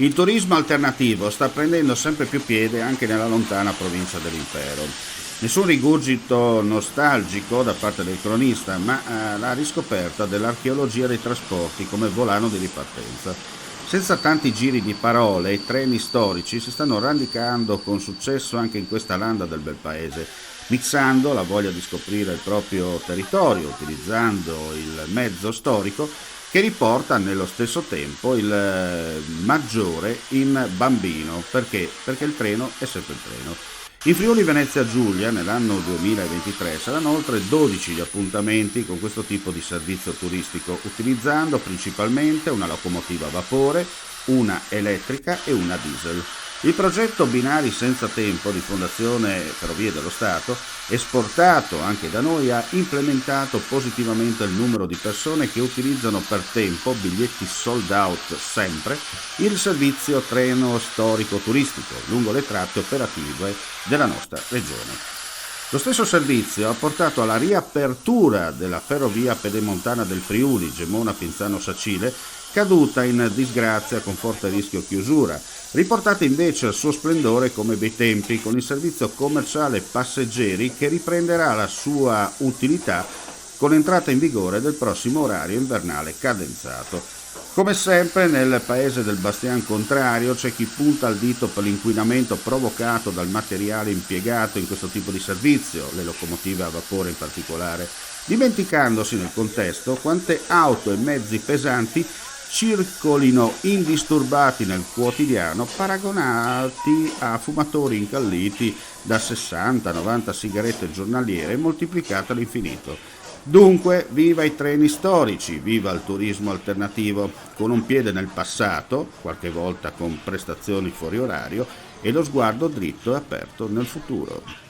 Il turismo alternativo sta prendendo sempre più piede anche nella lontana provincia dell'Impero. Nessun rigurgito nostalgico da parte del cronista, ma la riscoperta dell'archeologia dei trasporti come volano di ripartenza. Senza tanti giri di parole, i treni storici si stanno radicando con successo anche in questa landa del bel paese, mixando la voglia di scoprire il proprio territorio, utilizzando il mezzo storico che riporta nello stesso tempo il maggiore in bambino. Perché? Perché il treno è sempre il treno. In Friuli Venezia Giulia nell'anno 2023 saranno oltre 12 gli appuntamenti con questo tipo di servizio turistico, utilizzando principalmente una locomotiva a vapore, una elettrica e una diesel. Il progetto Binari senza tempo di Fondazione Ferrovie dello Stato, esportato anche da noi, ha implementato positivamente il numero di persone che utilizzano per tempo, biglietti sold out sempre, il servizio treno storico turistico lungo le tratte operative della nostra regione. Lo stesso servizio ha portato alla riapertura della ferrovia pedemontana del Friuli, Gemona-Pinzano-Sacile, caduta in disgrazia con forte rischio chiusura, riportata invece al suo splendore come bei tempi con il servizio commerciale passeggeri che riprenderà la sua utilità con l'entrata in vigore del prossimo orario invernale cadenzato. Come sempre nel paese del bastian contrario c'è chi punta il dito per l'inquinamento provocato dal materiale impiegato in questo tipo di servizio, le locomotive a vapore in particolare, dimenticandosi nel contesto quante auto e mezzi pesanti circolino indisturbati nel quotidiano paragonati a fumatori incalliti da 60-90 sigarette giornaliere moltiplicate all'infinito. Dunque, viva i treni storici, viva il turismo alternativo, con un piede nel passato, qualche volta con prestazioni fuori orario, e lo sguardo dritto e aperto nel futuro.